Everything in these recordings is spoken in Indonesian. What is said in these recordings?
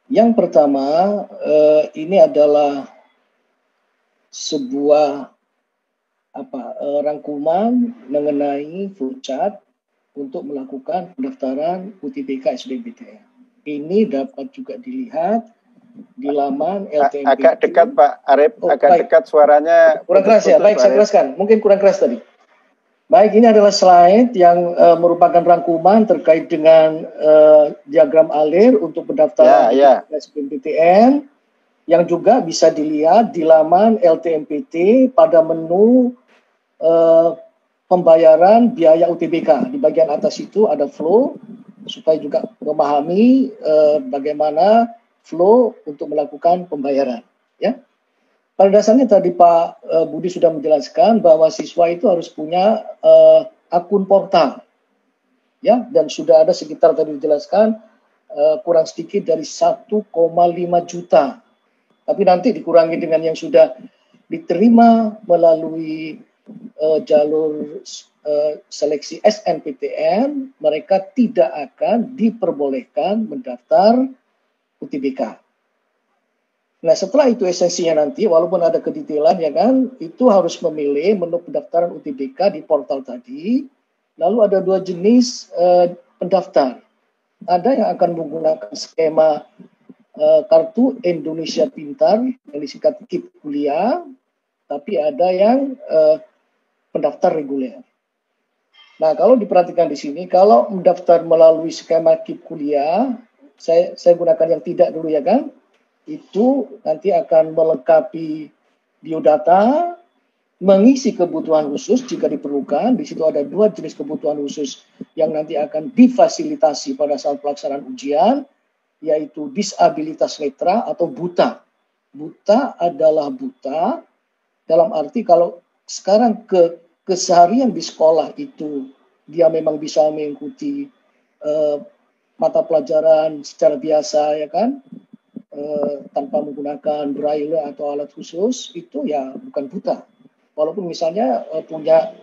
Yang pertama, ini adalah sebuah rangkuman mengenai flowchart untuk melakukan pendaftaran UTBK SBMPTN. Ini dapat juga dilihat di laman LTMPT. Agak dekat Pak Arif, agak baik. Dekat suaranya. Kurang keras ya, baik saya keraskan. Mungkin kurang keras tadi. Baik, ini adalah slide yang merupakan rangkuman terkait dengan diagram alir untuk pendaftaran SBMPTN yang juga bisa dilihat di laman LTMPT pada menu pembayaran biaya UTBK. Di bagian atas itu ada flow supaya juga memahami bagaimana flow untuk melakukan pembayaran. Ya. Pada dasarnya tadi Pak Budi sudah menjelaskan bahwa siswa itu harus punya akun portal, ya, dan sudah ada sekitar tadi dijelaskan kurang sedikit dari 1,5 juta. Tapi nanti dikurangi dengan yang sudah diterima melalui jalur seleksi SNPTN, mereka tidak akan diperbolehkan mendaftar UTBK. Nah, setelah itu esensinya nanti, walaupun ada kedetailan ya kan, itu harus memilih menu pendaftaran UTBK di portal tadi. Lalu ada dua jenis pendaftar. Ada yang akan menggunakan skema kartu Indonesia Pintar yang disingkat KIP Kuliah, tapi ada yang pendaftar reguler. Nah, kalau diperhatikan di sini, kalau mendaftar melalui skema KIP Kuliah, saya gunakan yang tidak dulu ya kan, itu nanti akan melengkapi biodata, mengisi kebutuhan khusus jika diperlukan. Di situ ada dua jenis kebutuhan khusus yang nanti akan difasilitasi pada saat pelaksanaan ujian, yaitu disabilitas netra atau buta. Buta adalah buta dalam arti kalau sekarang keseharian di sekolah itu dia memang bisa mengikuti mata pelajaran secara biasa ya kan, tanpa menggunakan braille atau alat khusus, itu ya bukan buta. Walaupun misalnya punya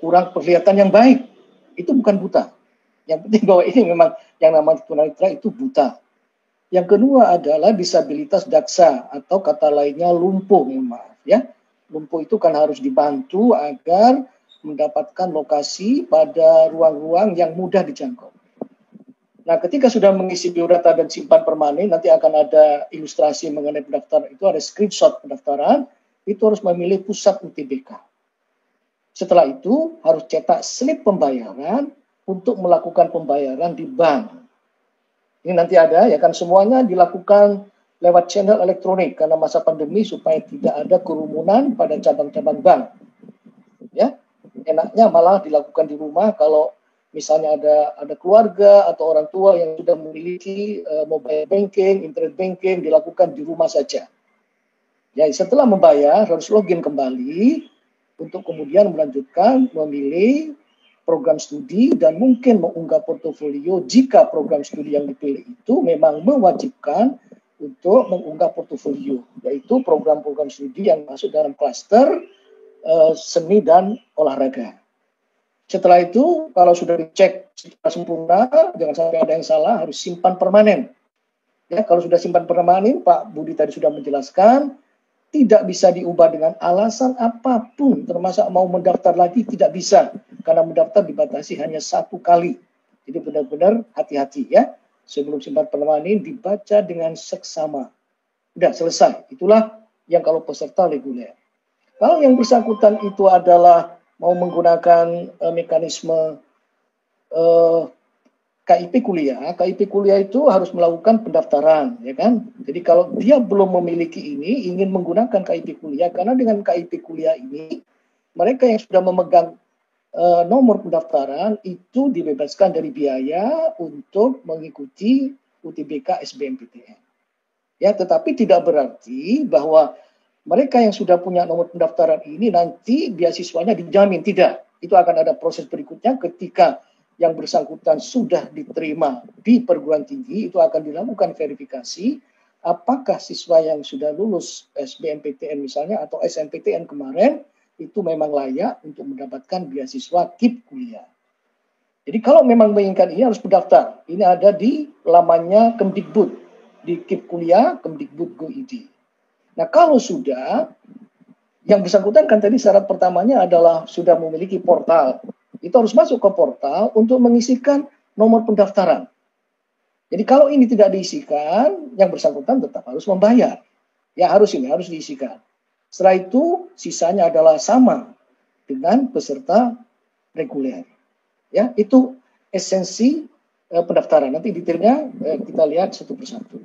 kurang penglihatan yang baik, itu bukan buta. Yang penting bahwa ini memang yang namanya tunanetra itu buta. Yang kedua adalah disabilitas daksa atau kata lainnya lumpuh, maaf ya. Lumpuh itu kan harus dibantu agar mendapatkan lokasi pada ruang-ruang yang mudah dijangkau. Nah, ketika sudah mengisi biodata dan simpan permanen, nanti akan ada ilustrasi mengenai pendaftaran. Itu ada screenshot pendaftaran, itu harus memilih pusat UTBK. Setelah itu, harus cetak slip pembayaran untuk melakukan pembayaran di bank. Ini nanti ada, ya kan, semuanya dilakukan lewat channel elektronik karena masa pandemi supaya tidak ada kerumunan pada cabang-cabang bank. Ya, enaknya malah dilakukan di rumah kalau misalnya ada keluarga atau orang tua yang sudah memiliki mobile banking, internet banking, dilakukan di rumah saja. Ya, setelah membayar harus login kembali untuk kemudian melanjutkan memilih program studi dan mungkin mengunggah portofolio jika program studi yang dipilih itu memang mewajibkan untuk mengunggah portofolio, yaitu program-program studi yang masuk dalam klaster seni dan olahraga. Setelah itu, kalau sudah dicek secara sempurna, jangan sampai ada yang salah, harus simpan permanen. Ya, kalau sudah simpan permanen, Pak Budi tadi sudah menjelaskan, tidak bisa diubah dengan alasan apapun, termasuk mau mendaftar lagi tidak bisa, karena mendaftar dibatasi hanya 1 kali. Jadi benar-benar hati-hati ya, sebelum simpan permanen dibaca dengan seksama. Sudah selesai, itulah yang kalau peserta reguler. Kalau yang bersangkutan itu adalah mau menggunakan mekanisme KIP kuliah itu harus melakukan pendaftaran, ya kan? Jadi kalau dia belum memiliki ini, ingin menggunakan KIP kuliah, karena dengan KIP kuliah ini, mereka yang sudah memegang nomor pendaftaran itu dibebaskan dari biaya untuk mengikuti UTBK SBMPTN. Ya, tetapi tidak berarti bahwa mereka yang sudah punya nomor pendaftaran ini nanti beasiswanya dijamin, tidak. Itu akan ada proses berikutnya ketika yang bersangkutan sudah diterima di perguruan tinggi, itu akan dilakukan verifikasi apakah siswa yang sudah lulus SBMPTN misalnya atau SNPTN kemarin itu memang layak untuk mendapatkan beasiswa KIP kuliah. Jadi kalau memang menginginkan ini harus mendaftar. Ini ada di lamannya Kemdikbud. di KIP kuliah Kemdikbud.go.id. Nah, kalau sudah, yang bersangkutan kan tadi syarat pertamanya adalah sudah memiliki portal. Itu harus masuk ke portal untuk mengisikan nomor pendaftaran. Jadi kalau ini tidak diisikan, yang bersangkutan tetap harus membayar. Ya harus diisikan. Setelah itu sisanya adalah sama dengan peserta reguler. Ya, itu esensi pendaftaran. Nanti detailnya kita lihat satu persatu.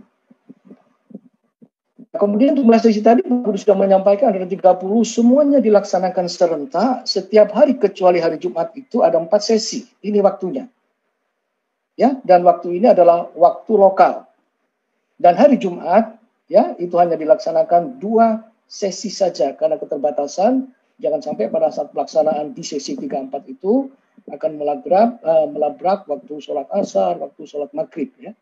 Kemudian jumlah sesi tadi sudah menyampaikan ada 30, semuanya dilaksanakan serentak setiap hari kecuali hari Jumat itu ada 4 sesi. Ini waktunya. Ya, dan waktu ini adalah waktu lokal. Dan hari Jumat ya itu hanya dilaksanakan 2 sesi saja karena keterbatasan. Jangan sampai pada saat pelaksanaan di sesi 34 itu akan melabrak waktu sholat asar, waktu sholat maghrib ya.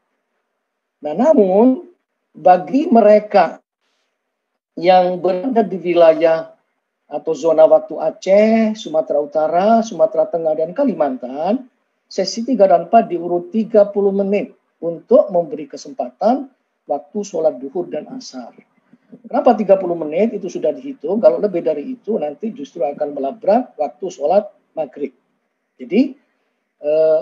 Nah, namun bagi mereka yang berada di wilayah atau zona waktu Aceh, Sumatera Utara, Sumatera Tengah, dan Kalimantan, sesi 3 dan 4 diurut 30 menit untuk memberi kesempatan waktu sholat duhur dan asar. Kenapa 30 menit? Itu sudah dihitung. Kalau lebih dari itu nanti justru akan melabrak waktu sholat maghrib. Jadi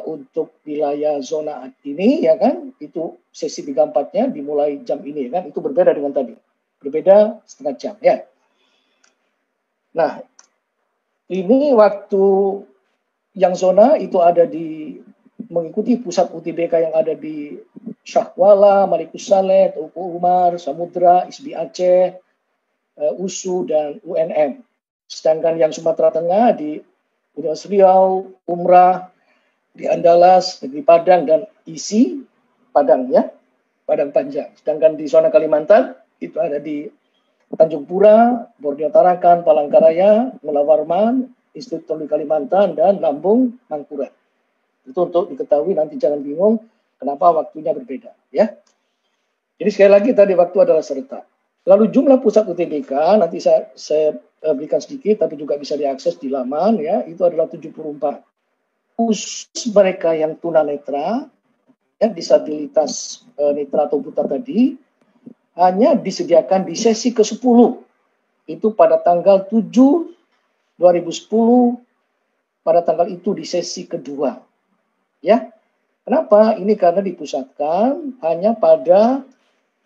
untuk wilayah zona ini ya kan, itu sesi 3-4-nya dimulai jam ini ya kan, itu berbeda dengan tadi. Berbeda setengah jam ya. Nah, ini waktu yang zona itu ada di mengikuti pusat UTBK yang ada di Syahwala, Malikus Saleh, Teuku Umar, Samudra, ISBI Aceh, USU, dan UNM. Sedangkan yang Sumatera Tengah di Universitas Riau, Umrah, di Andalas, Negeri Padang, dan ISI Padang ya, Padang Panjang. Sedangkan di zona Kalimantan itu ada di Tanjung Pura, Borneo Tarakan, Palangkaraya, Mula Warman, Institut Teknologi Kalimantan, dan Lambung Mangkurat. Itu untuk diketahui, nanti jangan bingung kenapa waktunya berbeda ya. Jadi sekali lagi tadi waktu adalah serentak. Lalu jumlah pusat UTBK nanti saya berikan sedikit tapi juga bisa diakses di laman ya, itu adalah 74. Khusus mereka yang tunanetra ya, disabilitas netra atau buta tadi hanya disediakan di sesi ke-10. Itu pada tanggal 7 2010, pada tanggal itu di sesi kedua. Ya. Kenapa? Ini karena dipusatkan hanya pada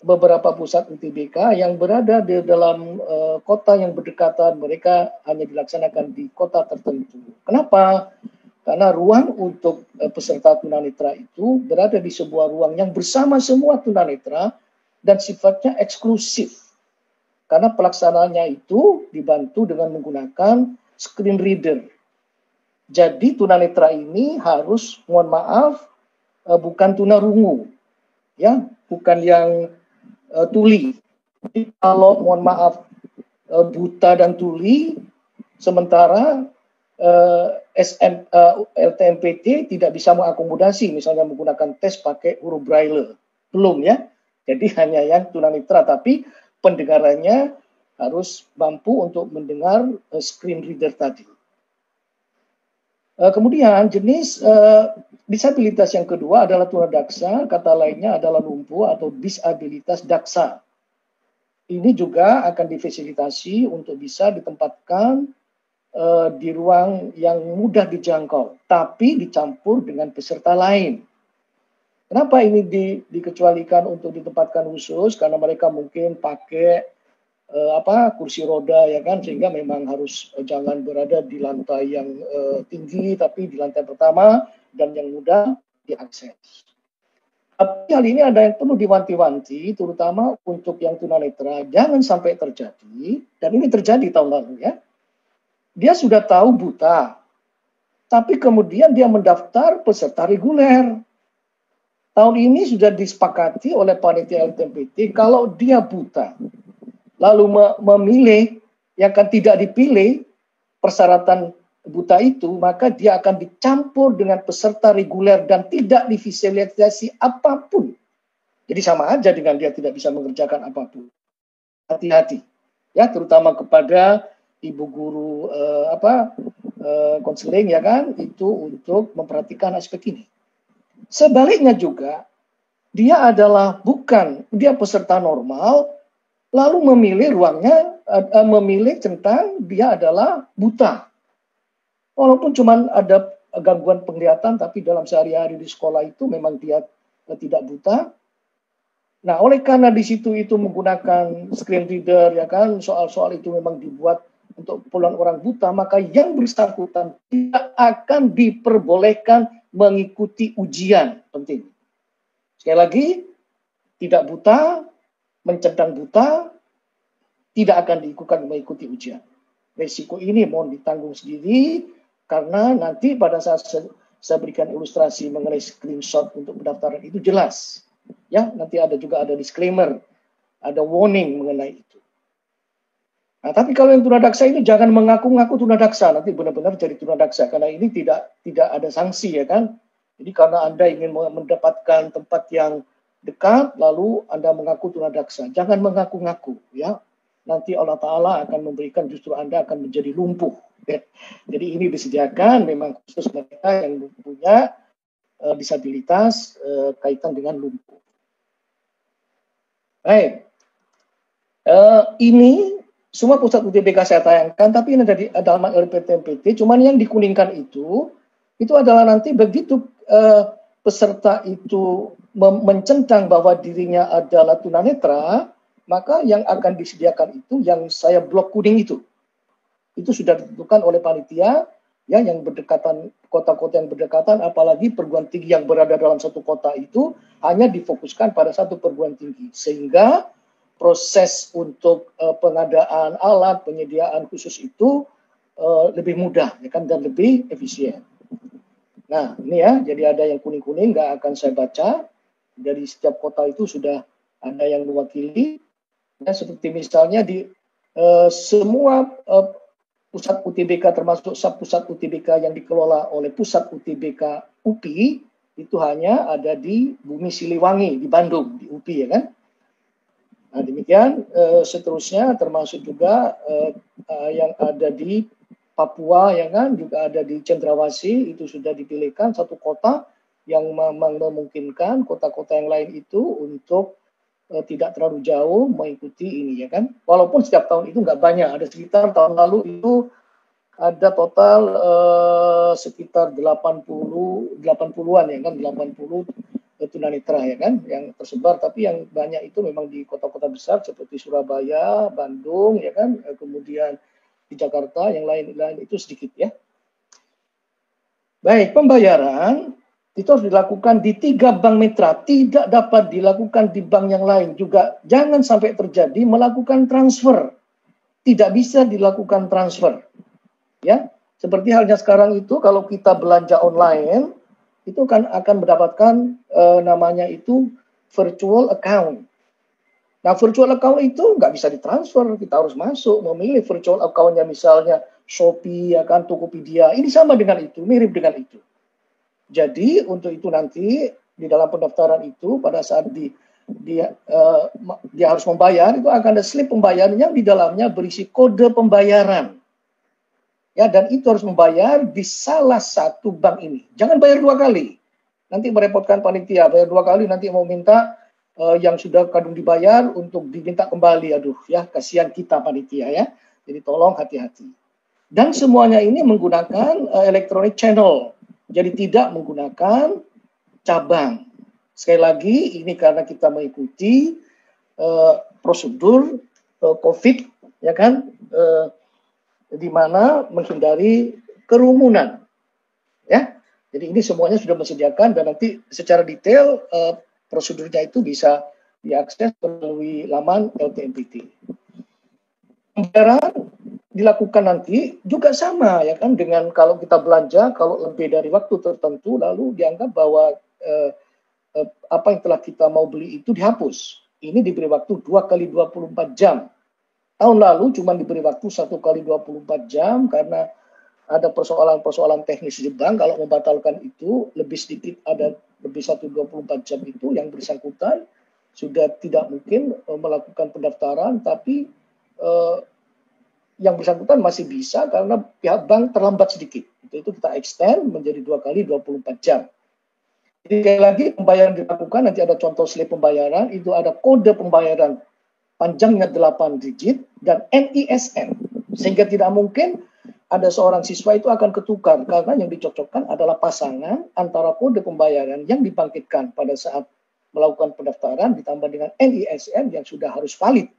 beberapa pusat UTBK yang berada di dalam kota yang berdekatan, mereka hanya dilaksanakan di kota tertentu. Kenapa? Karena ruang untuk peserta tunanetra itu berada di sebuah ruang yang bersama semua tunanetra dan sifatnya eksklusif. Karena pelaksanaannya itu dibantu dengan menggunakan screen reader. Jadi tunanetra ini harus, mohon maaf, bukan tunarungu, ya, bukan yang tuli. Jadi kalau mohon maaf buta dan tuli, sementara LTMPT tidak bisa mengakomodasi, misalnya menggunakan tes pakai huruf braille, belum ya. Jadi hanya yang tunanetra, tapi pendengarannya harus mampu untuk mendengar screen reader tadi. Kemudian jenis disabilitas yang kedua adalah tunadaksa, kata lainnya adalah lumpuh atau disabilitas daksa. Ini juga akan difasilitasi untuk bisa ditempatkan di ruang yang mudah dijangkau, tapi dicampur dengan peserta lain. Kenapa ini dikecualikan untuk ditempatkan khusus? Karena mereka mungkin pakai kursi roda ya kan, sehingga memang harus jangan berada di lantai yang tinggi, tapi di lantai pertama dan yang mudah diakses. Tapi hal ini ada yang perlu diwanti-wanti, terutama untuk yang tunanetra, jangan sampai terjadi, dan ini terjadi tahun lalu ya. Dia sudah tahu buta, tapi kemudian dia mendaftar peserta reguler. Tahun ini sudah disepakati oleh panitia LTMPT kalau dia buta, lalu memilih yang akan tidak dipilih persyaratan buta itu, maka dia akan dicampur dengan peserta reguler dan tidak difasilitasi apapun. Jadi sama aja dengan dia tidak bisa mengerjakan apapun. Hati-hati, ya, terutama kepada ibu guru konseling ya kan, itu untuk memperhatikan aspek ini. Sebaliknya juga dia adalah dia peserta normal, lalu memilih ruangnya, memilih tentang dia adalah buta. Walaupun cuma ada gangguan penglihatan, tapi dalam sehari-hari di sekolah itu memang dia tidak buta. Nah, oleh karena di situ itu menggunakan screen reader, ya kan, soal-soal itu memang dibuat untuk keperluan orang buta, maka yang bersangkutan tidak akan diperbolehkan mengikuti ujian. Penting. Sekali lagi, tidak buta, mencadang buta, tidak akan mengikuti ujian. Resiko ini mohon ditanggung sendiri, karena nanti pada saat saya berikan ilustrasi mengenai screenshot untuk pendaftaran itu jelas. Ya, nanti juga ada disclaimer, ada warning mengenai itu. Nah, tapi kalau yang tunadaksa ini jangan mengaku-ngaku tunadaksa, nanti benar-benar jadi tunadaksa, karena ini tidak ada sanksi, ya kan. Jadi karena Anda ingin mendapatkan tempat yang dekat, lalu Anda mengaku tunadaksa. Jangan mengaku-ngaku, ya. Nanti Allah Ta'ala akan memberikan, justru Anda akan menjadi lumpuh. Ya. Jadi ini disediakan memang khusus mereka yang punya disabilitas kaitan dengan lumpuh. Baik, ini semua pusat UTBK saya tayangkan, tapi ini dari dalam LPTMPT. Cuman yang dikuningkan itu adalah nanti begitu peserta itu mencentang bahwa dirinya adalah tunanetra, maka yang akan disediakan itu yang saya blok kuning itu sudah ditentukan oleh panitia. Ya, yang berdekatan, kota-kota yang berdekatan, apalagi perguruan tinggi yang berada dalam satu kota itu hanya difokuskan pada satu perguruan tinggi, sehingga proses untuk pengadaan alat, penyediaan khusus itu lebih mudah, ya kan, dan lebih efisien. Nah, ini ya, jadi ada yang kuning-kuning, nggak akan saya baca. Dari setiap kota itu sudah ada yang mewakili. Ya, seperti misalnya di semua pusat UTBK termasuk sub-pusat UTBK yang dikelola oleh pusat UTBK UPI itu hanya ada di Bumi Siliwangi di Bandung, di UPI, ya kan. Nah, demikian seterusnya termasuk juga yang ada di Papua, ya kan, juga ada di Cendrawasih, itu sudah dipilihkan satu kota yang memungkinkan kota-kota yang lain itu untuk tidak terlalu jauh mengikuti ini, ya kan. Walaupun setiap tahun itu nggak banyak, ada sekitar tahun lalu itu ada total sekitar 80-an, ya kan, 80 tunanetra, ya kan, yang tersebar, tapi yang banyak itu memang di kota-kota besar seperti Surabaya, Bandung, ya kan, kemudian di Jakarta, yang lain itu sedikit, ya. Baik, pembayaran itu harus dilakukan di 3 bank mitra, tidak dapat dilakukan di bank yang lain. Juga jangan sampai terjadi melakukan transfer, tidak bisa dilakukan transfer, ya. Seperti halnya sekarang itu kalau kita belanja online itu kan akan mendapatkan namanya itu virtual account. Nah, virtual account itu nggak bisa ditransfer, kita harus masuk memilih virtual account-nya, misalnya Shopee, ya kan, Tokopedia. Ini sama dengan itu, mirip dengan itu. Jadi untuk itu nanti di dalam pendaftaran itu pada saat dia harus membayar, itu akan ada slip pembayaran yang di dalamnya berisi kode pembayaran. Ya, dan itu harus membayar di salah satu bank ini. Jangan bayar 2 kali. Nanti merepotkan panitia, bayar 2 kali nanti mau minta yang sudah kadung dibayar untuk diminta kembali. Aduh, ya, kasihan kita panitia, ya. Jadi tolong hati-hati. Dan semuanya ini menggunakan electronic channel. Jadi tidak menggunakan cabang. Sekali lagi, ini karena kita mengikuti prosedur COVID, ya kan, di mana menghindari kerumunan, ya. Jadi ini semuanya sudah disediakan dan nanti secara detail prosedurnya itu bisa diakses melalui laman LTMPT. Pembayaran dilakukan nanti juga sama, ya kan, dengan kalau kita belanja, kalau lebih dari waktu tertentu lalu dianggap bahwa apa yang telah kita mau beli itu dihapus. Ini diberi waktu 2 kali 24 jam. Tahun lalu cuma diberi waktu 1 kali 24 jam karena ada persoalan-persoalan teknis di bank. Kalau membatalkan itu lebih sedikit, ada lebih 1 24 jam itu yang bersangkutan sudah tidak mungkin melakukan pendaftaran, tapi yang bersangkutan masih bisa karena pihak bank terlambat sedikit. Itu kita extend menjadi 2 kali 24 jam. Jadi sekali lagi pembayaran dilakukan, nanti ada contoh slip pembayaran, itu ada kode pembayaran panjangnya 8 digit dan NISN. Sehingga tidak mungkin ada seorang siswa itu akan ketukar karena yang dicocokkan adalah pasangan antara kode pembayaran yang dibangkitkan pada saat melakukan pendaftaran ditambah dengan NISN yang sudah harus valid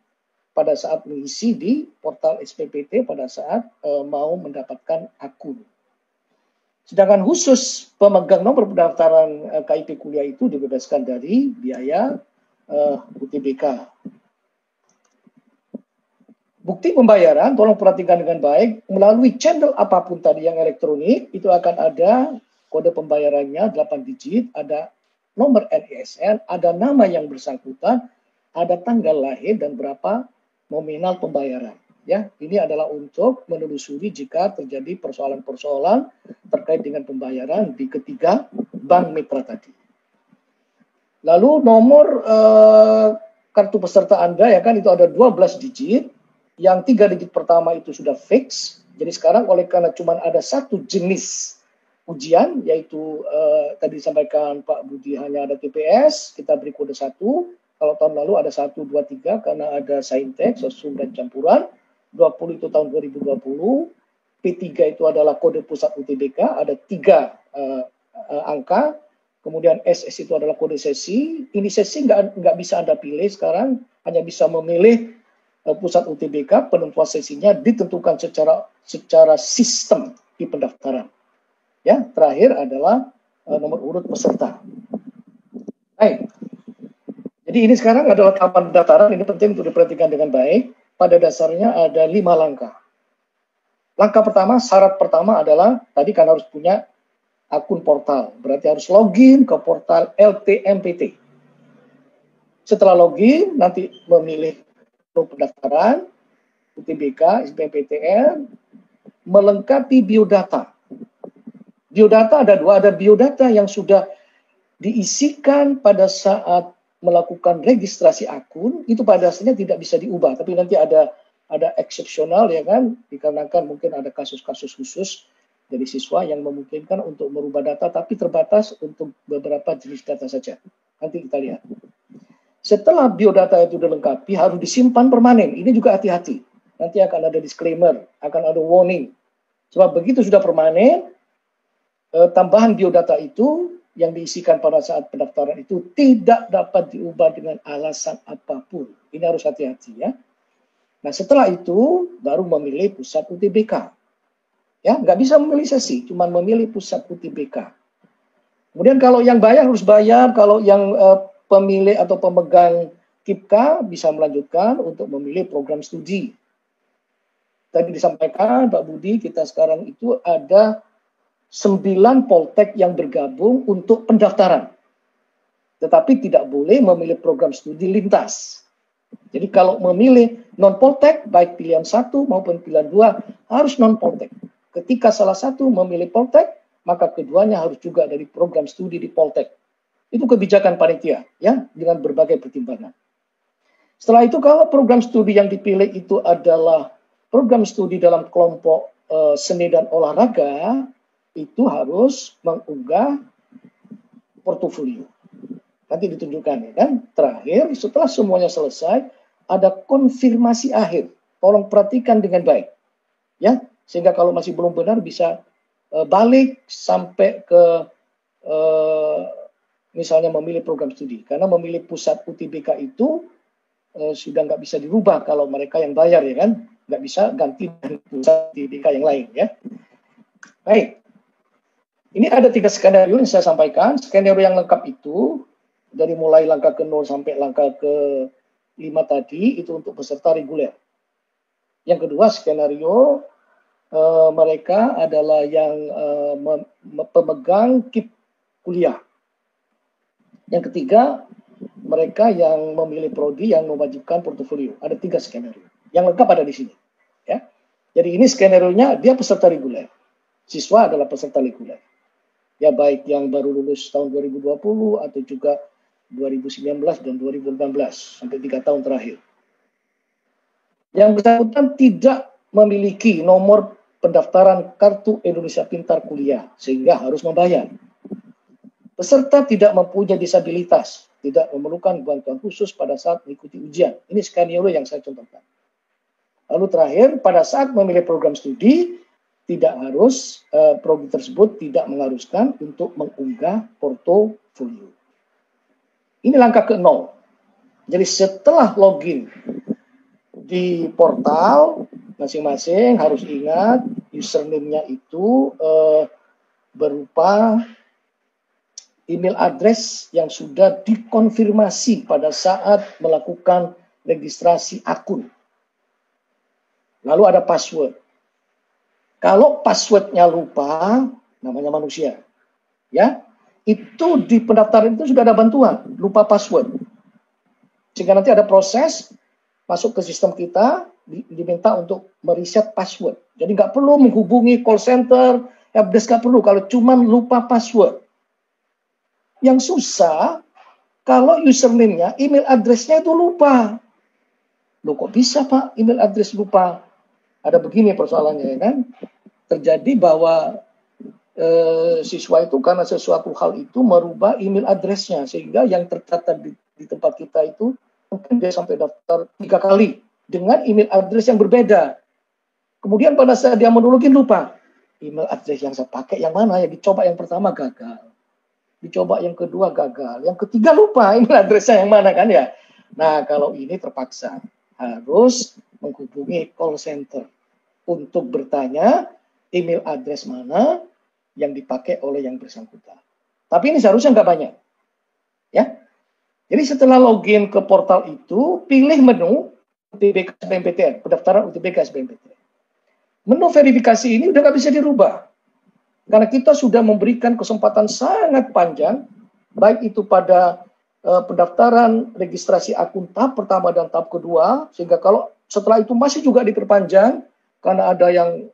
pada saat mengisi di portal SPPT pada saat mau mendapatkan akun. Sedangkan khusus pemegang nomor pendaftaran KIP kuliah itu dibebaskan dari biaya UTBK. Bukti pembayaran, tolong perhatikan dengan baik, melalui channel apapun tadi yang elektronik, itu akan ada kode pembayarannya 8 digit, ada nomor NISN, ada nama yang bersangkutan, ada tanggal lahir dan berapa nominal pembayaran. Ya, ini adalah untuk menelusuri jika terjadi persoalan-persoalan terkait dengan pembayaran di ketiga bank mitra tadi. Lalu nomor kartu peserta Anda ya kan itu ada 12 digit, yang 3 digit pertama itu sudah fix. Jadi sekarang oleh karena cuma ada satu jenis ujian yaitu tadi disampaikan Pak Budi hanya ada TPS, kita beri kode 1. Kalau tahun lalu ada 1, 2, 3 karena ada saintek, sosum dan campuran. 20 itu tahun 2020, P3 itu adalah kode pusat UTBK, ada 3 angka, kemudian SS itu adalah kode sesi, ini sesi nggak bisa Anda pilih sekarang, hanya bisa memilih pusat UTBK, penentuan sesinya ditentukan secara sistem di pendaftaran. Ya, terakhir adalah nomor urut peserta. Baik. Jadi ini sekarang adalah tahapan pendaftaran, ini penting untuk diperhatikan dengan baik. Pada dasarnya ada 5 langkah. Langkah pertama, syarat pertama adalah tadi kan harus punya akun portal. Berarti harus login ke portal LTMPT. Setelah login, nanti memilih pendaftaran, UTBK, SBMPTN, melengkapi biodata. Biodata ada 2, ada biodata yang sudah diisikan pada saat melakukan registrasi akun, itu pada dasarnya tidak bisa diubah, tapi nanti ada eksepsional ya kan, dikarenakan mungkin ada kasus-kasus khusus dari siswa yang memungkinkan untuk merubah data, tapi terbatas untuk beberapa jenis data saja. Nanti kita lihat. Setelah biodata itu dilengkapi, harus disimpan permanen. Ini juga hati-hati. Nanti akan ada disclaimer, akan ada warning. Sebab begitu sudah permanen, tambahan biodata itu yang diisikan pada saat pendaftaran itu tidak dapat diubah dengan alasan apapun. Ini harus hati-hati ya. Nah setelah itu baru memilih pusat UTBK. Ya, nggak bisa memilih sesi, cuma memilih pusat UTBK. Kemudian kalau yang bayar harus bayar, kalau yang pemilik atau pemegang KIPK bisa melanjutkan untuk memilih program studi. Tadi disampaikan Pak Budi, kita sekarang itu ada 9 poltek yang bergabung untuk pendaftaran. Tetapi tidak boleh memilih program studi lintas. Jadi kalau memilih non-poltek, baik pilihan 1 maupun pilihan 2, harus non-poltek. Ketika salah satu memilih poltek, maka keduanya harus juga dari program studi di poltek. Itu kebijakan panitia, ya, dengan berbagai pertimbangan. Setelah itu kalau program studi yang dipilih itu adalah program studi dalam kelompok seni dan olahraga, itu harus mengunggah portofolio. Nanti ditunjukkan ya kan. Terakhir setelah semuanya selesai ada konfirmasi akhir. Tolong perhatikan dengan baik. Ya, sehingga kalau masih belum benar bisa balik sampai ke misalnya memilih program studi. Karena memilih pusat UTBK itu sudah nggak bisa dirubah kalau mereka yang bayar ya kan. Nggak bisa ganti dari pusat UTBK yang lain ya. Baik. Ini ada 3 skenario yang saya sampaikan. Skenario yang lengkap itu, dari mulai langkah ke 0 sampai langkah ke 5 tadi, itu untuk peserta reguler. Yang kedua, skenario mereka adalah yang pemegang KIP kuliah. Yang ketiga, mereka yang memilih prodi yang mewajibkan portofolio. Ada 3 skenario. Yang lengkap ada di sini. Ya. Jadi ini skenario-nya, dia peserta reguler. Siswa adalah peserta reguler. Ya baik yang baru lulus tahun 2020 atau juga 2019 dan 2018 sampai 3 tahun terakhir. Yang bersangkutan tidak memiliki nomor pendaftaran Kartu Indonesia Pintar Kuliah sehingga harus membayar. Peserta tidak mempunyai disabilitas, tidak memerlukan bantuan khusus pada saat mengikuti ujian. Ini skenario yang saya contohkan. Lalu terakhir, pada saat memilih program studi, tidak harus program tersebut tidak mengharuskan untuk mengunggah portofolio. Ini langkah ke-0. Jadi setelah login di portal, masing-masing harus ingat username-nya itu berupa email address yang sudah dikonfirmasi pada saat melakukan registrasi akun. Lalu ada password. Kalau passwordnya lupa, namanya manusia. Ya, itu di pendaftaran itu sudah ada bantuan, lupa password. Sehingga nanti ada proses masuk ke sistem kita, diminta untuk mereset password. Jadi nggak perlu menghubungi call center, helpdesk nggak perlu kalau cuma lupa password. Yang susah, kalau username-nya, email address-nya itu lupa. Loh kok bisa Pak, email address lupa? Ada begini persoalannya, ya kan? Terjadi bahwa siswa itu karena sesuatu hal itu merubah email address-nya, sehingga yang tercatat di tempat kita itu mungkin dia sampai daftar 3 kali dengan email address yang berbeda. Kemudian pada saat dia mau login lupa, email address yang saya pakai yang mana, yang dicoba yang pertama gagal, dicoba yang kedua gagal, yang ketiga lupa email address-nya yang mana kan ya. Nah kalau ini terpaksa harus menghubungi call center untuk bertanya email address mana yang dipakai oleh yang bersangkutan. Tapi ini seharusnya nggak banyak. Ya. Jadi setelah login ke portal itu, pilih menu UTBK SBMPTN, pendaftaran UTBK SBMPTN. Menu verifikasi ini udah nggak bisa dirubah. Karena kita sudah memberikan kesempatan sangat panjang, baik itu pada pendaftaran registrasi akun tahap pertama dan tahap kedua, sehingga kalau setelah itu masih juga diperpanjang, karena ada yang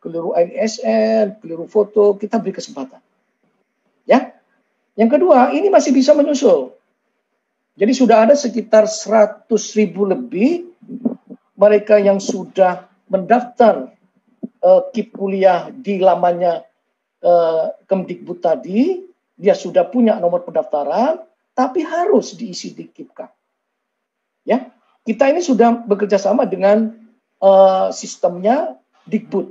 keliru ISN, keliru foto, kita beri kesempatan. Ya. Yang kedua, ini masih bisa menyusul. Jadi sudah ada sekitar 100.000 lebih mereka yang sudah mendaftar KIP kuliah di lamannya Kemdikbud tadi, dia sudah punya nomor pendaftaran, tapi harus diisi di KIPKA. Ya, kita ini sudah bekerja sama dengan sistemnya Dikbud,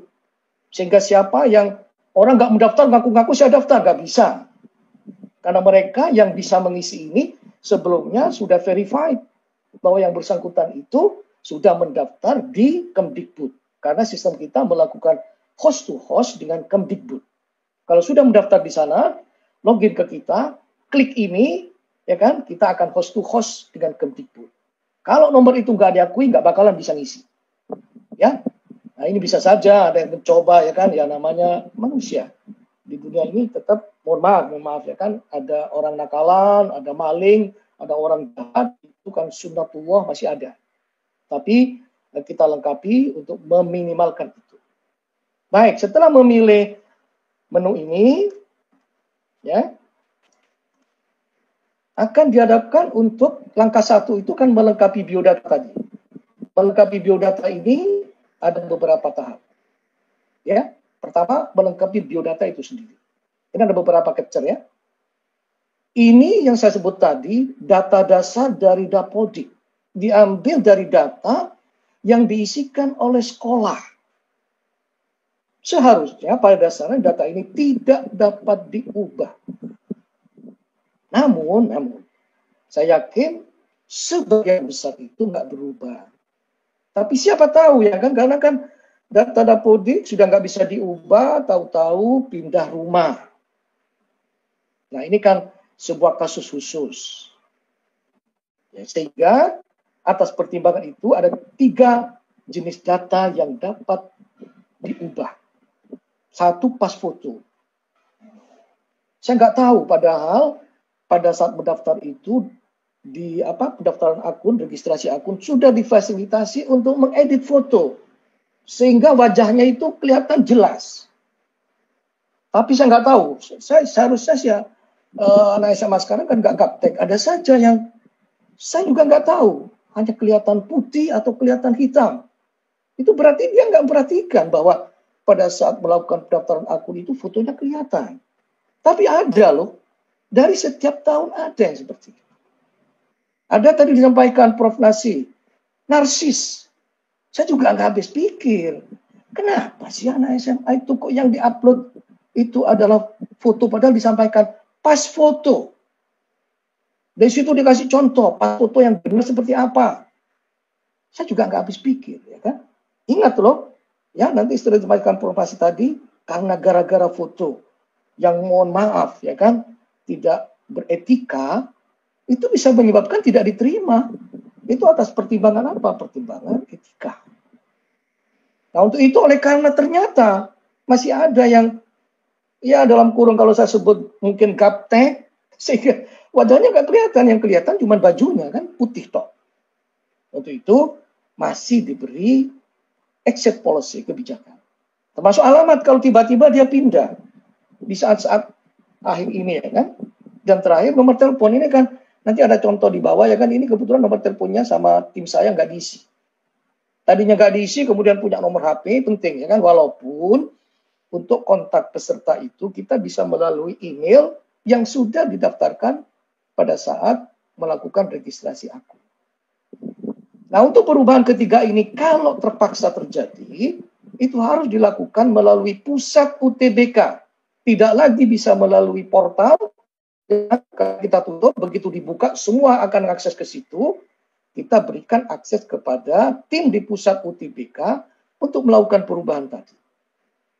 sehingga siapa yang orang nggak mendaftar ngaku-ngaku saya daftar, nggak bisa, karena mereka yang bisa mengisi ini sebelumnya sudah verified bahwa yang bersangkutan itu sudah mendaftar di Kemdikbud, karena sistem kita melakukan host to host dengan Kemdikbud. Kalau sudah mendaftar di sana, login ke kita, klik ini, ya kan, kita akan host to host dengan Kemdikbud. Kalau nomor itu nggak diakui, nggak bakalan bisa ngisi. Ya, nah ini bisa saja ada yang mencoba, ya kan, ya namanya manusia. Di dunia ini tetap, mohon maaf ya kan, ada orang nakalan, ada maling, ada orang jahat, itu kan sunnatullah masih ada. Tapi kita lengkapi untuk meminimalkan itu. Baik, setelah memilih menu ini, ya, akan dihadapkan untuk langkah 1 itu kan melengkapi biodata tadi. Melengkapi biodata ini ada beberapa tahap. Ya, pertama melengkapi biodata itu sendiri. Ini ada beberapa capture ya. Ini yang saya sebut tadi data dasar dari Dapodik, diambil dari data yang diisikan oleh sekolah. Seharusnya pada dasarnya data ini tidak dapat diubah. Namun, saya yakin sebagian besar itu nggak berubah. Tapi siapa tahu ya kan, karena kan data Dapodik sudah nggak bisa diubah, tahu-tahu pindah rumah. Nah ini kan sebuah kasus khusus. Ya, sehingga atas pertimbangan itu ada 3 jenis data yang dapat diubah. 1, pas foto. Saya nggak tahu, padahal pada saat mendaftar itu di pendaftaran akun, registrasi akun sudah difasilitasi untuk mengedit foto sehingga wajahnya itu kelihatan jelas. Tapi saya nggak tahu, seharusnya anak SMA sekarang kan nggak gaptek, ada saja yang saya juga nggak tahu, hanya kelihatan putih atau kelihatan hitam. Itu berarti dia nggak perhatikan bahwa pada saat melakukan pendaftaran akun itu fotonya kelihatan. Tapi ada loh Dari setiap tahun ada yang seperti itu. Ada tadi disampaikan Prof. Nasi, narsis. Saya juga nggak habis pikir. Kenapa sih anak SMA itu kok yang diupload itu adalah foto, padahal disampaikan pas foto. Dari situ dikasih contoh, pas foto yang benar seperti apa. Saya juga nggak habis pikir, ya kan? Ingat loh, ya nanti setelah disampaikan informasi tadi, karena gara-gara foto yang mohon maaf, ya kan, tidak beretika, itu bisa menyebabkan tidak diterima. Itu atas pertimbangan apa? Pertimbangan etika. Nah untuk itu oleh karena ternyata masih ada yang, ya dalam kurung kalau saya sebut mungkin gaptek, sehingga wajahnya nggak kelihatan, yang kelihatan cuma bajunya kan putih toh. Untuk itu masih diberi exit policy, kebijakan. Termasuk alamat kalau tiba-tiba dia pindah di saat-saat akhir ini, ya kan. Dan terakhir nomor telepon ini kan nanti ada contoh di bawah, ya kan, ini kebetulan nomor teleponnya sama tim saya nggak diisi. Tadinya nggak diisi, kemudian punya nomor HP, penting, ya kan, walaupun untuk kontak peserta itu kita bisa melalui email yang sudah didaftarkan pada saat melakukan registrasi akun. Nah untuk perubahan ketiga ini kalau terpaksa terjadi, itu harus dilakukan melalui pusat UTBK. Tidak lagi bisa melalui portal, kita tutup, begitu dibuka semua akan akses ke situ. Kita berikan akses kepada tim di pusat UTBK untuk melakukan perubahan tadi.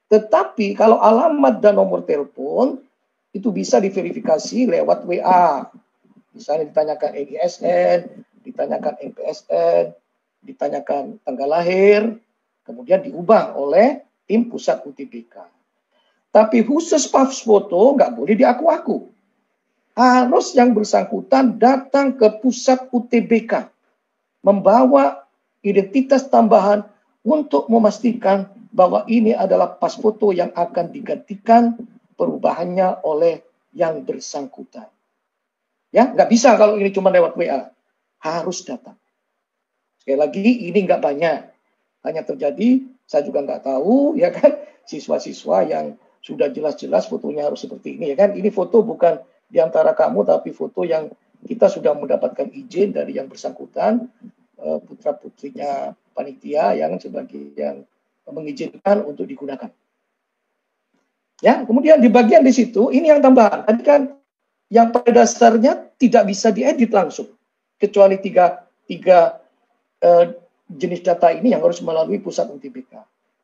Tetapi kalau alamat dan nomor telepon itu bisa diverifikasi lewat WA. Misalnya ditanyakan EGSN, ditanyakan MPSN, ditanyakan tanggal lahir, kemudian diubah oleh tim pusat UTBK. Tapi khusus pas foto nggak boleh diaku-aku. Harus yang bersangkutan datang ke pusat UTBK, membawa identitas tambahan untuk memastikan bahwa ini adalah pas foto yang akan digantikan perubahannya oleh yang bersangkutan. Ya, nggak bisa kalau ini cuma lewat WA, harus datang. Sekali lagi ini nggak banyak, hanya terjadi, saya juga nggak tahu, ya kan, siswa-siswa yang sudah jelas-jelas fotonya harus seperti ini, ya kan. Ini foto bukan di antara kamu, tapi foto yang kita sudah mendapatkan izin dari yang bersangkutan, putra-putrinya panitia yang sebagai yang mengizinkan untuk digunakan. Ya, kemudian di bagian di situ ini yang tambahan. Tadi kan yang pada dasarnya tidak bisa diedit langsung, kecuali tiga jenis data ini yang harus melalui pusat UTBK.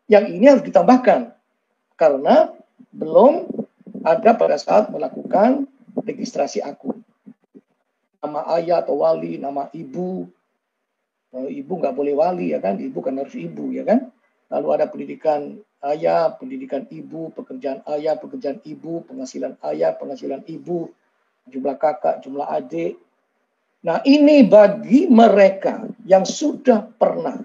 Yang ini harus ditambahkan karena belum ada pada saat melakukan registrasi akun. Nama ayah atau wali, nama ibu. Ibu nggak boleh wali, ya kan? Ibu kan harus ibu, ya kan? Lalu ada pendidikan ayah, pendidikan ibu, pekerjaan ayah, pekerjaan ibu, penghasilan ayah, penghasilan ibu, jumlah kakak, jumlah adik. Nah ini bagi mereka yang sudah pernah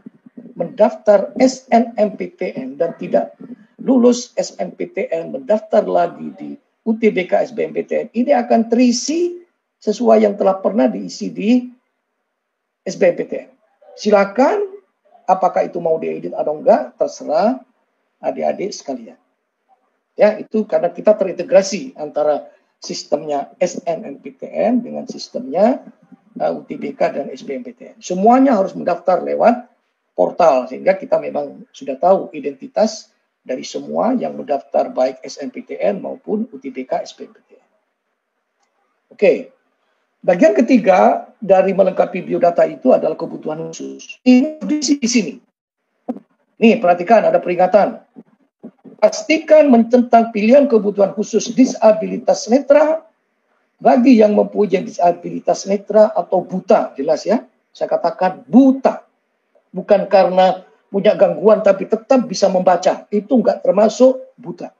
mendaftar SNMPTN dan tidak lulus SNMPTN, mendaftar lagi di UTBK SBMPTN, ini akan terisi sesuai yang telah pernah diisi di SBMPTN. Silakan, apakah itu mau diedit atau enggak, terserah adik-adik sekalian. Ya, itu karena kita terintegrasi antara sistemnya SNMPTN dengan sistemnya UTBK dan SBMPTN. Semuanya harus mendaftar lewat portal, sehingga kita memang sudah tahu identitas dari semua yang mendaftar baik SNMPTN maupun UTBK SBMPTN. Oke. Bagian ketiga dari melengkapi biodata itu adalah kebutuhan khusus. Ini di sini. Nih, perhatikan ada peringatan. Pastikan mencentang pilihan kebutuhan khusus disabilitas netra bagi yang mempunyai disabilitas netra atau buta. Jelas ya? Saya katakan buta. Bukan karena punya gangguan tapi tetap bisa membaca. Itu enggak termasuk buta.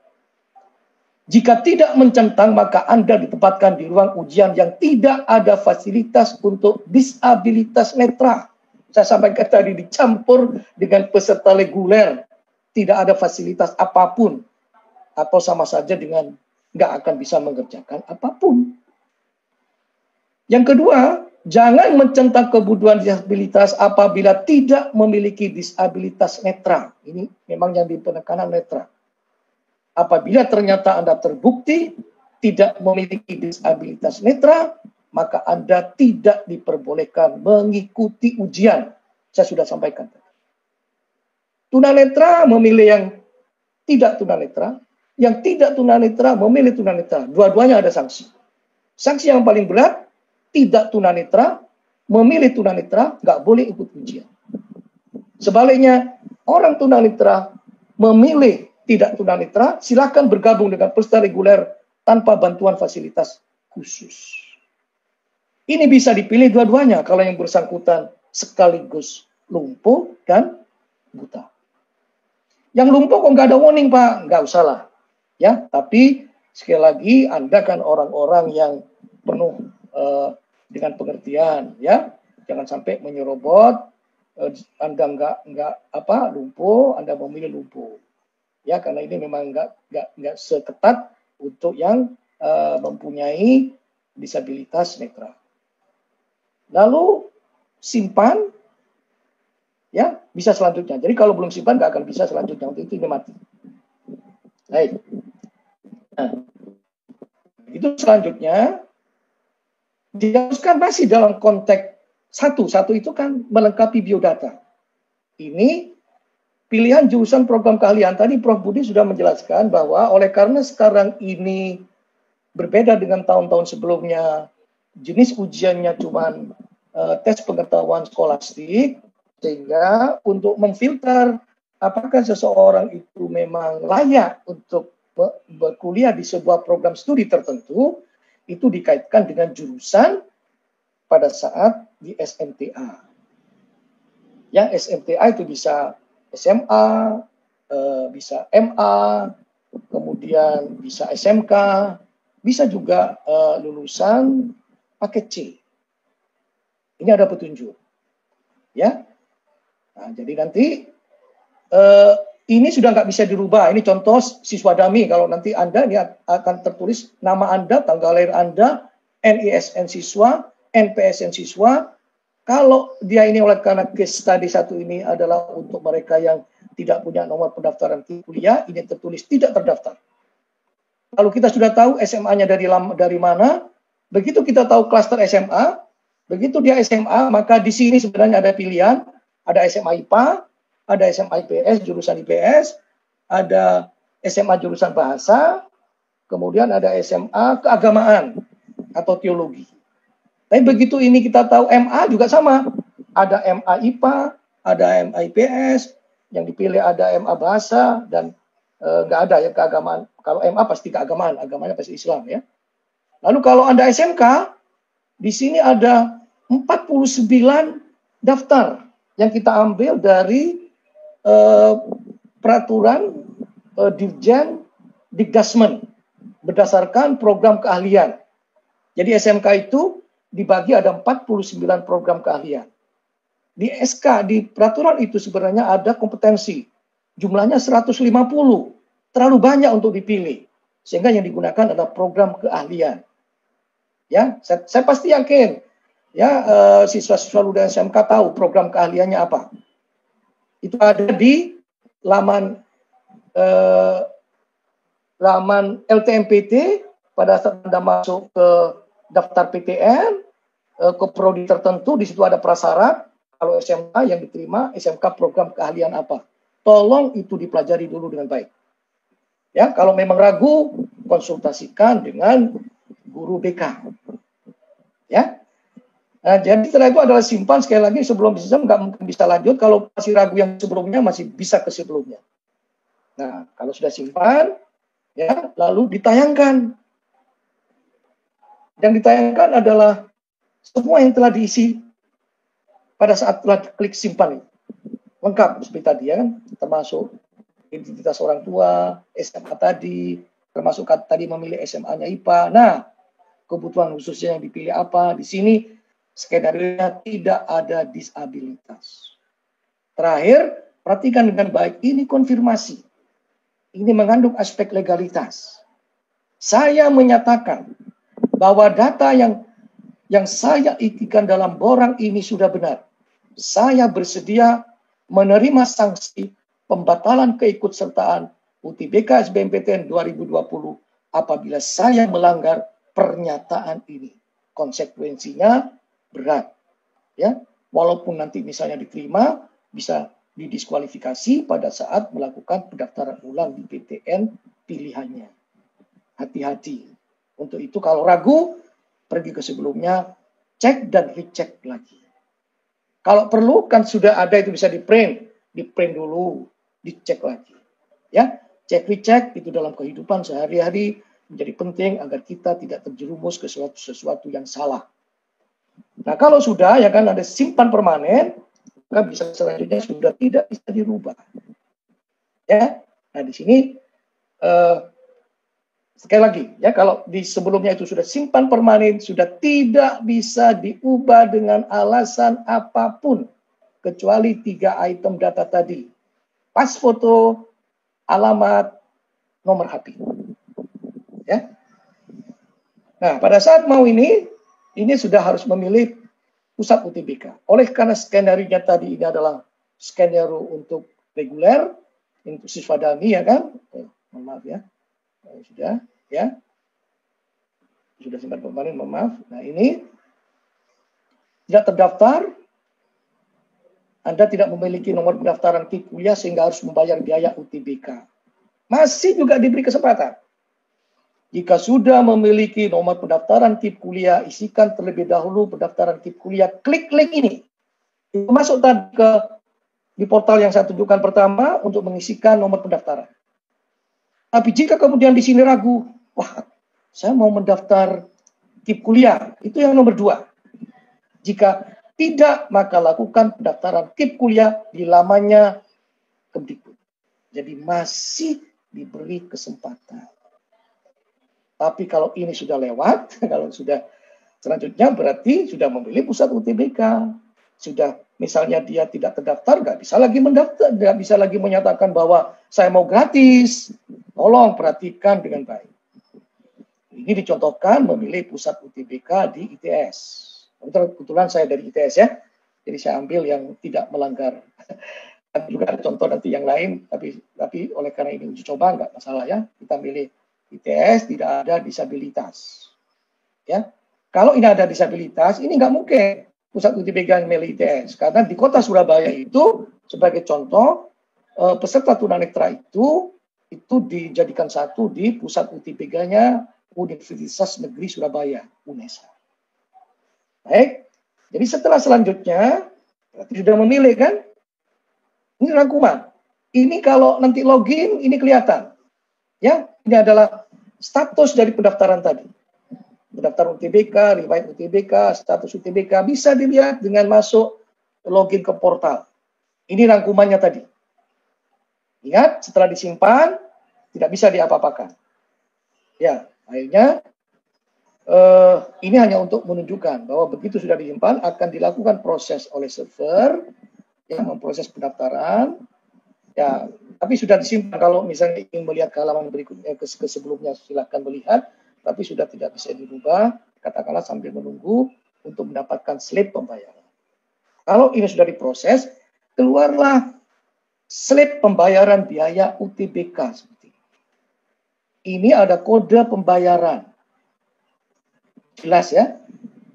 Jika tidak mencentang, maka Anda ditempatkan di ruang ujian yang tidak ada fasilitas untuk disabilitas netra. Saya sampaikan tadi dicampur dengan peserta reguler. Tidak ada fasilitas apapun. Atau sama saja dengan nggak akan bisa mengerjakan apapun. Yang kedua, jangan mencentang kebutuhan disabilitas apabila tidak memiliki disabilitas netra. Ini memang yang di penekanan netra. Apabila ternyata Anda terbukti tidak memiliki disabilitas netra, maka Anda tidak diperbolehkan mengikuti ujian. Saya sudah sampaikan. Tunanetra memilih yang tidak tunanetra, yang tidak tunanetra memilih tunanetra. Dua-duanya ada sanksi. Sanksi yang paling berat, tidak tunanetra memilih tunanetra, nggak boleh ikut ujian. Sebaliknya, orang tunanetra memilih tidak tunanetra, silakan bergabung dengan peserta reguler tanpa bantuan fasilitas khusus. Ini bisa dipilih dua-duanya kalau yang bersangkutan sekaligus lumpuh dan buta. Yang lumpuh kok nggak ada warning, Pak? Nggak usah lah. Ya, tapi sekali lagi Anda kan orang-orang yang penuh dengan pengertian, ya. Jangan sampai menyerobot. Anda nggak lumpuh, Anda memilih lumpuh. Ya, karena ini memang nggak seketat untuk yang mempunyai disabilitas netra. Lalu simpan, ya, bisa selanjutnya. Jadi kalau belum simpan nggak akan bisa selanjutnya. Untuk itu ini mati. Baik. Nah, itu selanjutnya diharuskan masih dalam konteks satu itu kan melengkapi biodata. Ini pilihan jurusan program keahlian. Tadi Prof. Budi sudah menjelaskan bahwa oleh karena sekarang ini berbeda dengan tahun-tahun sebelumnya, jenis ujiannya cuma tes pengetahuan skolastik, sehingga untuk memfilter apakah seseorang itu memang layak untuk berkuliah di sebuah program studi tertentu, itu dikaitkan dengan jurusan pada saat di SMTA. Yang SMTA itu bisa SMA, bisa MA, kemudian bisa SMK, bisa juga lulusan paket C. Ini ada petunjuk, ya. Nah, jadi nanti ini sudah nggak bisa dirubah. Ini contoh siswa dami. Kalau nanti Anda ini akan tertulis nama Anda, tanggal lahir Anda, NISN siswa, NPSN siswa. Kalau dia ini oleh karena case study satu ini adalah untuk mereka yang tidak punya nomor pendaftaran kuliah, ini tertulis tidak terdaftar. Kalau kita sudah tahu SMA-nya dari mana, begitu kita tahu klaster SMA, begitu dia SMA, maka di sini sebenarnya ada pilihan, ada SMA IPA, ada SMA IPS, jurusan IPS, ada SMA jurusan bahasa, kemudian ada SMA keagamaan atau teologi. Tapi begitu ini kita tahu MA juga sama, ada MA IPA, ada MA IPS, yang dipilih ada MA bahasa, dan nggak ada ya keagamaan. Kalau MA pasti keagamaan, agamanya pasti Islam ya. Lalu kalau Anda SMK, di sini ada 49 daftar yang kita ambil dari peraturan Dirjen Dikdasmen berdasarkan program keahlian. Jadi SMK itu dibagi ada 49 program keahlian. Di SK, di peraturan itu sebenarnya ada kompetensi. Jumlahnya 150. Terlalu banyak untuk dipilih. Sehingga yang digunakan adalah program keahlian. Ya, saya pasti yakin ya siswa-siswa lulusan SMK tahu program keahliannya apa. Itu ada di laman LTMPT pada saat Anda masuk ke daftar PTN, ke prodi tertentu, di situ ada prasyarat. Kalau SMK yang diterima, SMK program keahlian apa. Tolong itu dipelajari dulu dengan baik. Ya, kalau memang ragu, konsultasikan dengan guru BK. Ya. Nah, jadi setelah itu adalah simpan sekali lagi sebelum sistem nggak mungkin bisa lanjut. Kalau masih ragu yang sebelumnya masih bisa ke sebelumnya. Nah, kalau sudah simpan, ya lalu ditayangkan. Yang ditayangkan adalah semua yang telah diisi pada saat telah klik simpan. Lengkap seperti tadi ya kan, termasuk identitas orang tua, SMA tadi, termasuk tadi memilih SMA-nya IPA. Nah, kebutuhan khususnya yang dipilih apa? Di sini skenario-nya tidak ada disabilitas. Terakhir, perhatikan dengan baik, ini konfirmasi. Ini mengandung aspek legalitas. Saya menyatakan bahwa data yang saya isikan dalam borang ini sudah benar. Saya bersedia menerima sanksi pembatalan keikutsertaan UTBK SBMPTN 2020 apabila saya melanggar pernyataan ini. Konsekuensinya berat. Ya, walaupun nanti misalnya diterima, bisa didiskualifikasi pada saat melakukan pendaftaran ulang di PTN pilihannya. Hati-hati. Untuk itu kalau ragu, pergi ke sebelumnya, cek dan recheck lagi. Kalau perlu kan sudah ada itu bisa di-print dulu, dicek lagi. Ya, cek recheck itu dalam kehidupan sehari-hari menjadi penting agar kita tidak terjerumus ke sesuatu yang salah. Nah, kalau sudah ya kan ada simpan permanen, maka bisa selanjutnya sudah tidak bisa dirubah. Ya, nah di sini sekali lagi ya, kalau di sebelumnya itu sudah simpan permanen, sudah tidak bisa diubah dengan alasan apapun kecuali 3 item data tadi: pas foto, alamat, nomor HP. Ya. Nah, pada saat mau ini sudah harus memilih pusat UTBK. Oleh karena skenario tadi ini adalah skenario untuk reguler, untuk siswa dami ya kan? Maaf ya. Sudah ya. Sudah simpan permanen, maaf. Nah, ini tidak terdaftar. Anda tidak memiliki nomor pendaftaran KIP kuliah sehingga harus membayar biaya UTBK. Masih juga diberi kesempatan. Jika sudah memiliki nomor pendaftaran KIP kuliah, isikan terlebih dahulu pendaftaran KIP kuliah. Klik link ini. Masuk tadi di portal yang saya tunjukkan pertama untuk mengisikan nomor pendaftaran. Tapi jika kemudian di sini ragu, wah, saya mau mendaftar KIP kuliah, itu yang nomor 2. Jika tidak, maka lakukan pendaftaran KIP kuliah di lamannya Kemdikbud. Jadi masih diberi kesempatan. Tapi kalau ini sudah lewat, kalau sudah selanjutnya berarti sudah memilih pusat UTBK. Sudah misalnya dia tidak terdaftar, nggak bisa lagi mendaftar, nggak bisa lagi menyatakan bahwa saya mau gratis. Tolong perhatikan dengan baik. Ini dicontohkan memilih pusat UTBK di ITS. Kebetulan saya dari ITS ya, jadi saya ambil yang tidak melanggar. Juga ada contoh nanti yang lain, tapi oleh karena ini uji coba nggak masalah ya, kita milih ITS, tidak ada disabilitas. Ya, kalau ini ada disabilitas, ini nggak mungkin pusat UTBK yang milih ITS, karena di kota Surabaya itu sebagai contoh peserta tunanetra itu dijadikan satu di pusat UTBK-nya Universitas Negeri Surabaya, UNESA. Baik, jadi setelah selanjutnya berarti sudah memilih kan? Ini rangkuman. Ini kalau nanti login ini kelihatan. Ya, ini adalah status dari pendaftaran tadi. Pendaftaran UTBK, riwayat UTBK, status UTBK bisa dilihat dengan masuk login ke portal. Ini rangkumannya tadi. Ingat, setelah disimpan tidak bisa diapa-apakan. Ya, akhirnya ini hanya untuk menunjukkan bahwa begitu sudah disimpan akan dilakukan proses oleh server yang memproses pendaftaran. Ya, tapi sudah disimpan. Kalau misalnya ingin melihat ke halaman berikutnya, ke sebelumnya, silakan melihat. Tapi sudah tidak bisa dirubah, katakanlah sambil menunggu untuk mendapatkan slip pembayaran. Kalau ini sudah diproses, keluarlah slip pembayaran biaya UTBK. Seperti ini. Ini ada kode pembayaran. Jelas ya.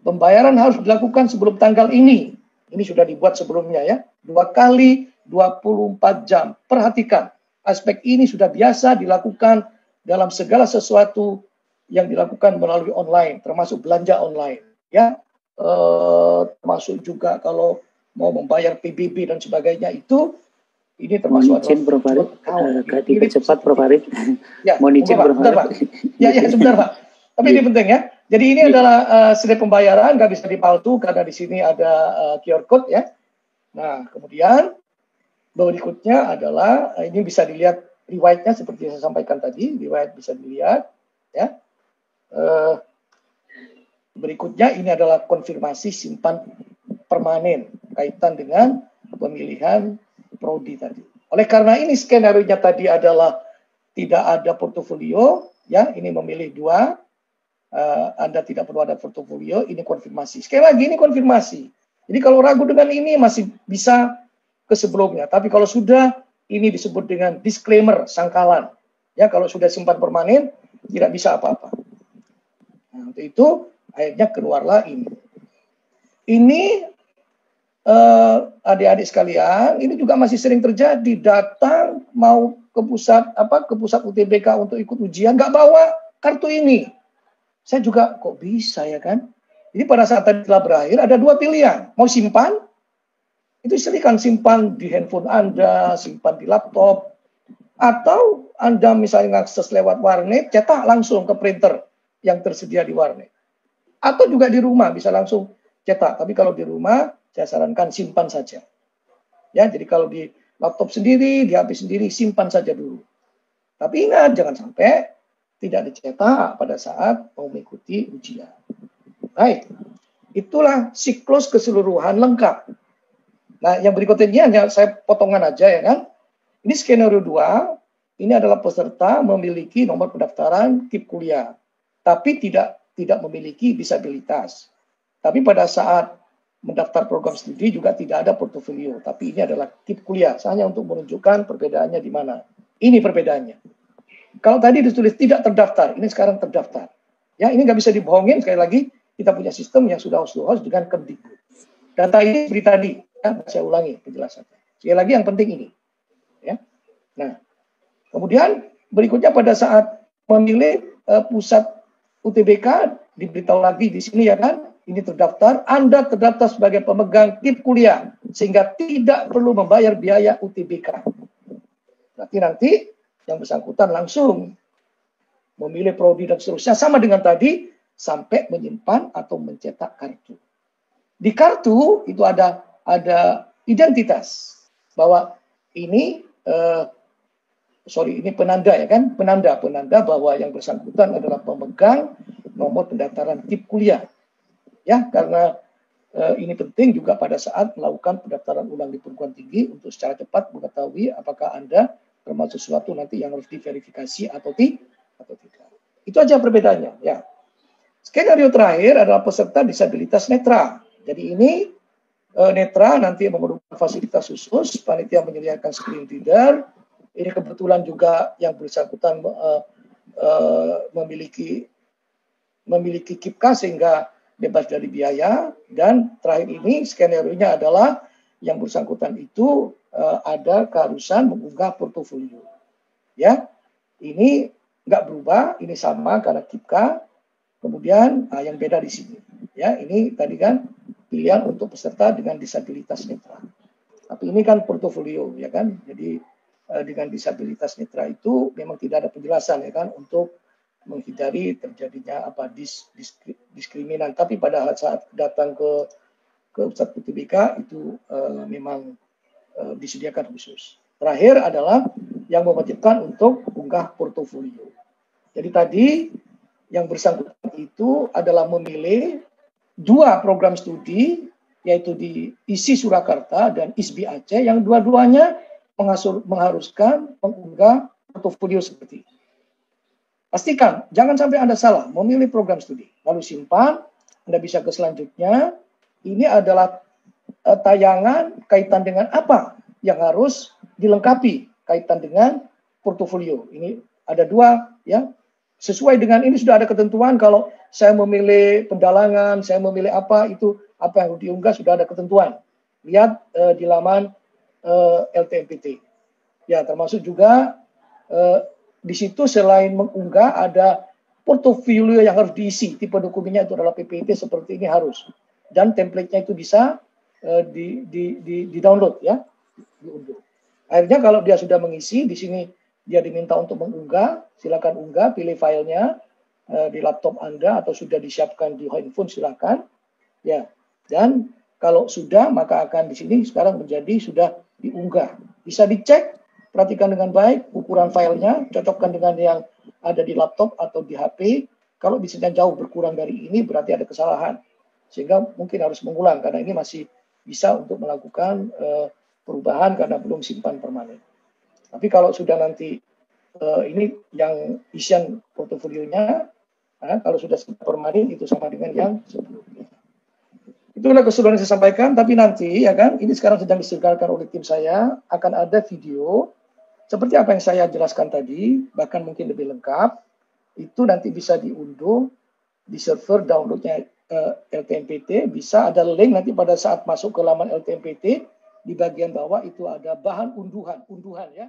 Pembayaran harus dilakukan sebelum tanggal ini. Ini sudah dibuat sebelumnya ya. 2 kali 24 jam. Perhatikan, aspek ini sudah biasa dilakukan dalam segala sesuatu yang dilakukan melalui online, termasuk belanja online. Ya, termasuk juga kalau mau membayar PBB dan sebagainya itu, ini termasuk izin Prof. Farid, agak dipercepat Prof. Farid. Ya, mohon izin Prof. Farid. Ya, sebentar Pak. Tapi ini penting ya. Jadi ini adalah slip pembayaran, nggak bisa dipalsu karena di sini ada QR code ya. Nah, kemudian berikutnya adalah ini bisa dilihat riwayatnya seperti yang saya sampaikan tadi, riwayat bisa dilihat ya. Berikutnya ini adalah konfirmasi simpan permanen kaitan dengan pemilihan prodi tadi. Oleh karena ini skenario-nya tadi adalah tidak ada portofolio ya, ini memilih 2. Anda tidak perlu ada portofolio, ini konfirmasi. Sekali lagi ini konfirmasi. Jadi kalau ragu dengan ini masih bisa ke sebelumnya. Tapi kalau sudah, ini disebut dengan disclaimer, sangkalan. Ya, kalau sudah simpan permanen, tidak bisa apa-apa. Nah, untuk itu akhirnya keluarlah ini. Ini adik-adik sekalian, ini juga masih sering terjadi. Datang mau ke pusat UTBK untuk ikut ujian, nggak bawa kartu ini. Saya juga kok bisa ya kan? Jadi pada saat tadi telah berakhir ada dua pilihan. Mau simpan, itu silakan simpan di handphone Anda, simpan di laptop, atau Anda misalnya akses lewat warnet, cetak langsung ke printer yang tersedia di warnet. Atau juga di rumah bisa langsung cetak. Tapi kalau di rumah, saya sarankan simpan saja. Ya, jadi kalau di laptop sendiri, di HP sendiri, simpan saja dulu. Tapi ingat, jangan sampai tidak dicetak pada saat mau mengikuti ujian. Baik, itulah siklus keseluruhan lengkap. Nah, yang berikutnya hanya saya potongan aja ya kan. Ini skenario 2, ini adalah peserta memiliki nomor pendaftaran KIP kuliah, tapi tidak memiliki disabilitas. Tapi pada saat mendaftar program studi juga tidak ada portofolio, tapi ini adalah KIP kuliah, hanya untuk menunjukkan perbedaannya di mana. Ini perbedaannya. Kalau tadi ditulis tidak terdaftar, ini sekarang terdaftar. Ya, ini nggak bisa dibohongin, sekali lagi, kita punya sistem yang sudah host dengan Kemdikbud. Data ini seperti tadi, ya, saya ulangi penjelasannya. Sekali lagi yang penting ini. Ya. Nah, kemudian berikutnya pada saat memilih pusat UTBK, diberitahu lagi di sini ya kan, ini terdaftar, Anda terdaftar sebagai pemegang KIP kuliah, sehingga tidak perlu membayar biaya UTBK. Berarti nanti yang bersangkutan langsung memilih prodi dan seterusnya, sama dengan tadi, sampai menyimpan atau mencetak kartu. Di kartu itu ada identitas, bahwa ini ini penanda ya kan, penanda bahwa yang bersangkutan adalah pemegang nomor pendaftaran KIP kuliah. Ya, karena ini penting juga pada saat melakukan pendaftaran ulang di perguruan tinggi untuk secara cepat mengetahui apakah Anda termasuk sesuatu nanti yang harus diverifikasi atau tidak. Itu aja perbedaannya. Ya. Skenario terakhir adalah peserta disabilitas netra. Jadi ini netra nanti memerlukan fasilitas khusus, panitia menyediakan screen reader. Ini kebetulan juga yang bersangkutan memiliki KIPK sehingga bebas dari biaya. Dan terakhir ini skenario-nya adalah yang bersangkutan itu ada keharusan mengunggah portofolio. Ya, ini nggak berubah, ini sama karena KIPK. Kemudian yang beda di sini. Ya, ini tadi kan pilihan untuk peserta dengan disabilitas netra. Tapi ini kan portofolio, ya kan. Jadi dengan disabilitas netra itu memang tidak ada penjelasan ya kan untuk menghindari terjadinya diskriminan. Tapi pada saat datang ke pusat UTBK itu memang disediakan khusus. Terakhir adalah yang mewajibkan untuk unggah portofolio. Jadi tadi yang bersangkutan itu adalah memilih 2 program studi, yaitu di ISI Surakarta dan ISBI Aceh, yang dua-duanya mengharuskan mengunggah portofolio seperti ini. Pastikan, jangan sampai Anda salah memilih program studi. Lalu simpan, Anda bisa ke selanjutnya. Ini adalah tayangan kaitan dengan apa yang harus dilengkapi kaitan dengan portofolio. Ini ada 2 ya. Sesuai dengan ini sudah ada ketentuan kalau saya memilih pendalangan, saya memilih apa itu apa yang diunggah sudah ada ketentuan. Lihat di laman LTMPT. Ya, termasuk juga di situ selain mengunggah ada portofolio yang harus diisi. Tipe dokumennya itu adalah PPT seperti ini harus. Dan template-nya itu bisa di-download ya, diunduh. Akhirnya kalau dia sudah mengisi di sini dia diminta untuk mengunggah, silakan unggah, pilih filenya di laptop Anda atau sudah disiapkan di handphone silakan. Ya. Dan kalau sudah maka akan di sini sekarang menjadi sudah diunggah. Bisa dicek, perhatikan dengan baik ukuran filenya, cocokkan dengan yang ada di laptop atau di HP. Kalau misalnya jauh berkurang dari ini berarti ada kesalahan. Sehingga mungkin harus mengulang karena ini masih bisa untuk melakukan perubahan karena belum simpan permanen. Tapi kalau sudah nanti ini yang isian portofolionya, kalau sudah simpan permanen itu sama dengan yang sebelumnya. Itulah keseluruhan yang saya sampaikan. Tapi nanti ya kan, ini sekarang sedang disediakan oleh tim saya, akan ada video seperti apa yang saya jelaskan tadi, bahkan mungkin lebih lengkap. itu nanti bisa diunduh di server downloadnya LTMPT. Bisa ada link nanti pada saat masuk ke laman LTMPT di bagian bawah itu ada bahan unduhan ya.